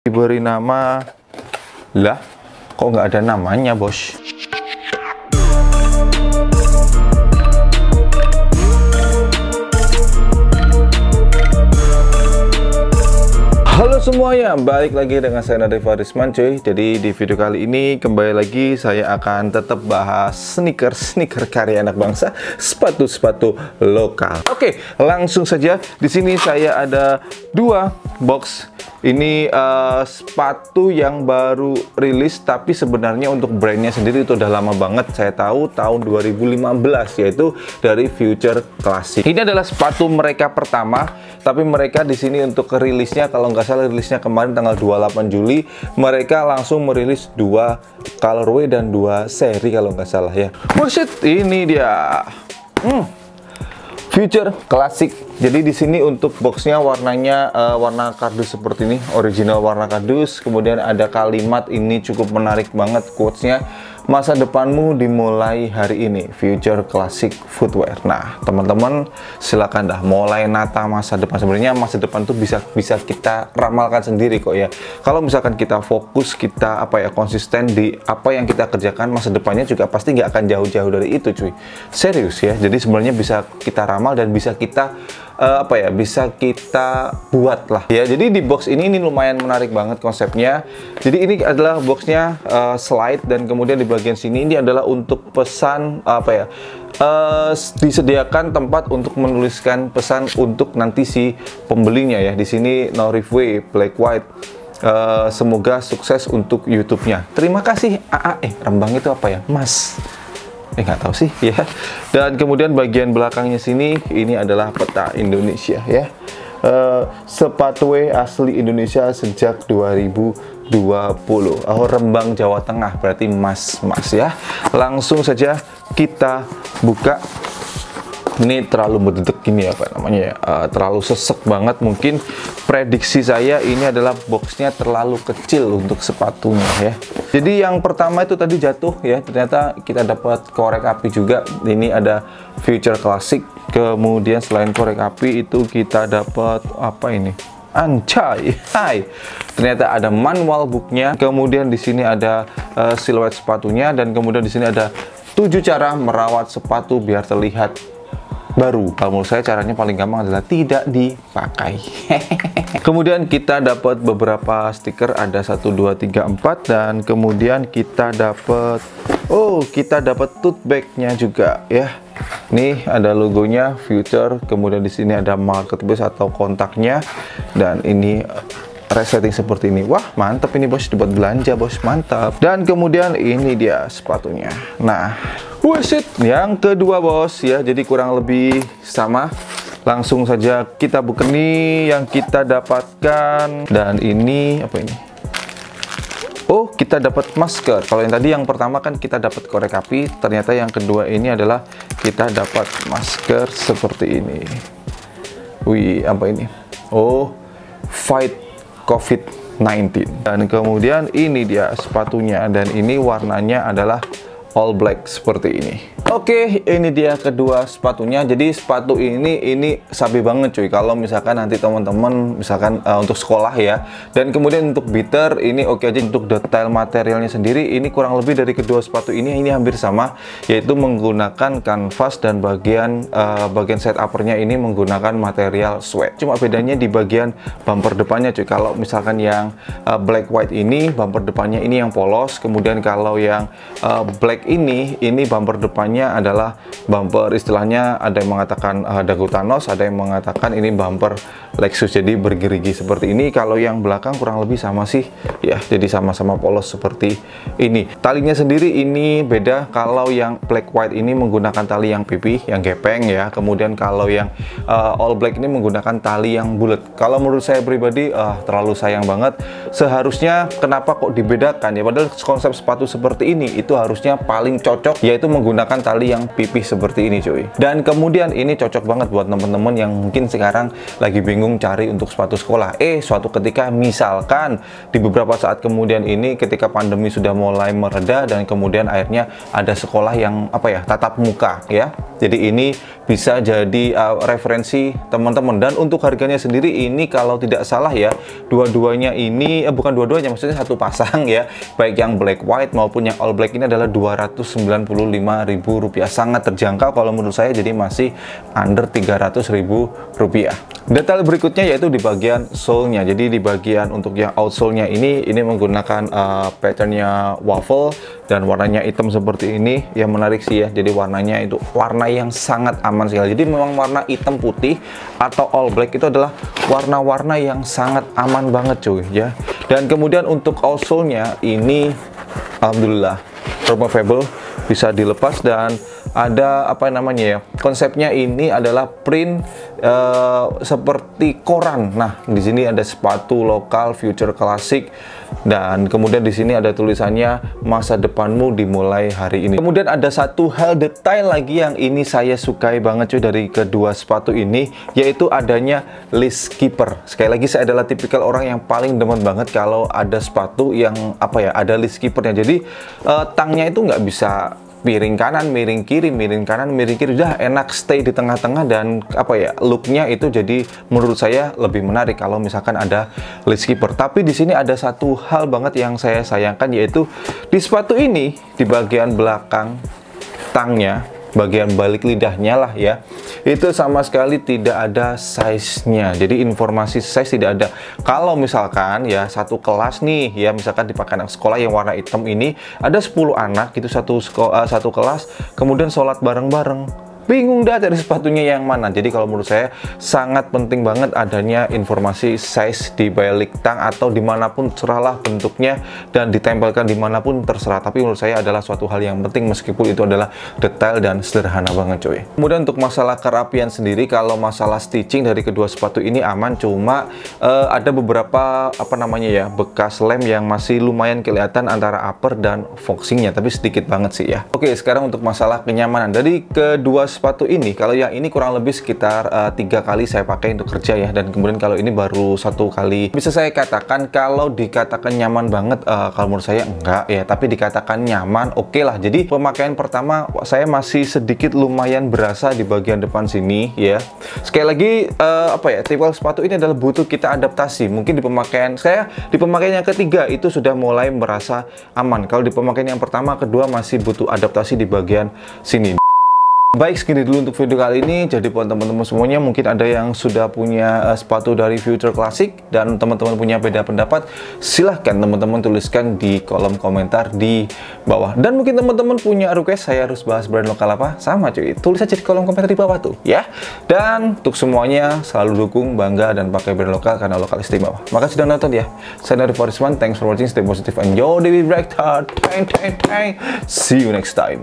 Diberi nama, lah kok nggak ada namanya bos. Halo semuanya, balik lagi dengan saya Nadif Farisman cuy. Jadi di video kali ini kembali lagi saya akan tetap bahas sneaker karya anak bangsa, sepatu lokal. Oke, langsung saja. Di sini saya ada dua box. Ini sepatu yang baru rilis, tapi sebenarnya untuk brandnya sendiri itu udah lama banget. Saya tahu tahun 2015, yaitu dari Future Classic. Ini adalah sepatu mereka pertama, tapi mereka di sini untuk rilisnya, kalau nggak salah rilisnya kemarin tanggal 28 Juli, mereka langsung merilis 2 colorway dan 2 seri kalau nggak salah ya. Buset, ini dia. Future Classic. Jadi di sini untuk boxnya warnanya warna kardus seperti ini, original warna kardus. Kemudian ada kalimat ini cukup menarik banget quotesnya. Masa depanmu dimulai hari ini, Future Classic Footwear. Nah, teman-teman silakan dah mulai nata masa depan. Sebenarnya masa depan tuh bisa kita ramalkan sendiri kok ya. Kalau misalkan kita fokus, kita konsisten di apa yang kita kerjakan, masa depannya juga pasti nggak akan jauh-jauh dari itu cuy. Serius ya. Jadi sebenarnya bisa kita ramal dan bisa kita bisa kita buat lah ya. Jadi di box ini lumayan menarik banget konsepnya. Jadi ini adalah boxnya slide, dan kemudian di bagian sini ini adalah untuk pesan disediakan tempat untuk menuliskan pesan untuk nanti si pembelinya ya. Di sini no Rifway Black White. Semoga sukses untuk YouTube-nya. Terima kasih Rembang itu apa ya, Mas? Nggak tahu sih ya. Dan kemudian bagian belakangnya sini ini adalah peta Indonesia ya. Sepatu asli Indonesia sejak 2020. Rembang Jawa Tengah, berarti mas ya. Langsung saja kita buka. Ini terlalu berdedek gini terlalu sesek banget. Mungkin prediksi saya ini adalah boxnya terlalu kecil untuk sepatunya ya. Jadi yang pertama itu tadi jatuh ya, ternyata kita dapat korek api juga. Ini ada Future Classic. Kemudian selain korek api itu kita dapat apa ini? Anjay, ternyata ada manual booknya. Kemudian di sini ada siluet sepatunya, dan kemudian di sini ada 7 cara merawat sepatu biar terlihat baru. Kalau menurut saya caranya paling gampang adalah tidak dipakai. Kemudian kita dapat beberapa stiker, ada 1, 2, 3, 4, dan kemudian kita dapat tote bag-nya juga ya. Nih ada logonya Future, kemudian di sini ada marketplace atau kontaknya, dan ini resetting seperti ini. Wah, mantap ini bos, dibuat belanja bos, mantap. Dan kemudian ini dia sepatunya. Nah, buset, yang kedua bos ya, jadi kurang lebih sama. Langsung saja kita buka nih yang kita dapatkan. Dan ini apa ini? Oh, kita dapat masker. Kalau yang tadi yang pertama kan kita dapat korek api, ternyata yang kedua ini adalah kita dapat masker seperti ini. Wih, apa ini? Oh, Fight COVID-19. Dan kemudian ini dia sepatunya, dan ini warnanya adalah all black seperti ini. Oke, ini dia kedua sepatunya. Jadi sepatu ini sabi banget cuy. Kalau misalkan nanti teman-teman misalkan untuk sekolah ya. Dan kemudian untuk beater ini oke aja. Untuk detail materialnya sendiri ini kurang lebih dari kedua sepatu ini hampir sama, yaitu menggunakan kanvas, dan bagian side uppernya ini menggunakan material suede. Cuma bedanya di bagian bumper depannya cuy. Kalau misalkan yang black white ini bumper depannya ini yang polos, kemudian kalau yang black ini bumper depannya adalah bumper, istilahnya ada yang mengatakan dagu Thanos, ada yang mengatakan ini bumper Lexus, jadi bergerigi seperti ini. Kalau yang belakang kurang lebih sama sih ya, jadi sama-sama polos seperti ini. Talinya sendiri ini beda. Kalau yang black white ini menggunakan tali yang pipih, yang gepeng ya. Kemudian kalau yang all black ini menggunakan tali yang bulat. Kalau menurut saya pribadi terlalu sayang banget. Seharusnya kenapa kok dibedakan ya, padahal konsep sepatu seperti ini itu harusnya paling cocok yaitu menggunakan tali yang pipih seperti ini cuy. Dan kemudian ini cocok banget buat teman-teman yang mungkin sekarang lagi bingung cari untuk sepatu sekolah. Suatu ketika misalkan di beberapa saat kemudian ini ketika pandemi sudah mulai mereda dan kemudian akhirnya ada sekolah yang tatap muka ya. Jadi ini bisa jadi referensi teman-teman. Dan untuk harganya sendiri ini kalau tidak salah ya, dua-duanya ini bukan dua-duanya, maksudnya satu pasang ya, baik yang black white maupun yang all black ini adalah Rp295.000. Sangat terjangkau kalau menurut saya, jadi masih under Rp300.000. Detail berikutnya yaitu di bagian sole-nya. Jadi di bagian untuk yang outsole-nya ini menggunakan patternnya waffle dan warnanya hitam seperti ini. Yang menarik sih ya, jadi warnanya itu warna yang sangat aman sekali. Jadi memang warna hitam putih atau all black itu adalah warna-warna yang sangat aman banget cuy ya. Dan kemudian untuk outsole-nya ini alhamdulillah removable, bisa dilepas dan ada konsepnya ini adalah print seperti koran. Nah, di sini ada sepatu lokal future classic dan kemudian di sini ada tulisannya masa depanmu dimulai hari ini. Kemudian ada satu hal detail lagi yang ini saya sukai banget cuy dari kedua sepatu ini, yaitu adanya list keeper. Sekali lagi saya adalah tipikal orang yang paling demen banget kalau ada sepatu yang ada list keepernya. Jadi tangnya itu nggak bisa miring kanan, miring kiri, miring kanan, miring kiri, udah enak stay di tengah-tengah dan looknya itu jadi menurut saya lebih menarik kalau misalkan ada list keeper. Tapi di sini ada satu hal banget yang saya sayangkan, yaitu di sepatu ini di bagian belakang tangnya, bagian balik lidahnya lah ya, itu sama sekali tidak ada size-nya. Jadi informasi size tidak ada. Kalau misalkan ya satu kelas nih ya, misalkan di anak sekolah yang warna hitam ini ada 10 anak itu satu kelas, kemudian sholat bareng-bareng, bingung dah dari sepatunya yang mana. Jadi kalau menurut saya sangat penting banget adanya informasi size di balik tang atau dimanapun terserahlah bentuknya dan ditempelkan dimanapun terserah. Tapi menurut saya adalah suatu hal yang penting meskipun itu adalah detail dan sederhana banget cuy. Kemudian untuk masalah kerapian sendiri, kalau masalah stitching dari kedua sepatu ini aman, cuma ada beberapa bekas lem yang masih lumayan kelihatan antara upper dan foxingnya, tapi sedikit banget sih ya. Oke, sekarang untuk masalah kenyamanan dari kedua sepatu ini, kalau yang ini kurang lebih sekitar 3 kali saya pakai untuk kerja ya, dan kemudian kalau ini baru 1 kali. Bisa saya katakan kalau dikatakan nyaman banget, kalau menurut saya enggak ya, tapi dikatakan nyaman oke lah. Jadi pemakaian pertama saya masih sedikit lumayan berasa di bagian depan sini ya. Sekali lagi tipe sepatu ini adalah butuh kita adaptasi. Mungkin di pemakaian yang ketiga itu sudah mulai merasa aman. Kalau di pemakaian yang pertama, kedua masih butuh adaptasi di bagian sini. Baik, segini dulu untuk video kali ini. Jadi buat teman-teman semuanya, mungkin ada yang sudah punya sepatu dari Future Classic dan teman-teman punya beda pendapat, silahkan teman-teman tuliskan di kolom komentar di bawah. Dan mungkin teman-teman punya request saya harus bahas brand lokal apa, sama cuy, tulis aja di kolom komentar di bawah tuh ya. Dan untuk semuanya selalu dukung, bangga dan pakai brand lokal karena lokal istimewa. Makasih sudah nonton ya. Saya dari Farisman, thanks for watching, stay positive and yo, Dewi Break Heart. See you next time.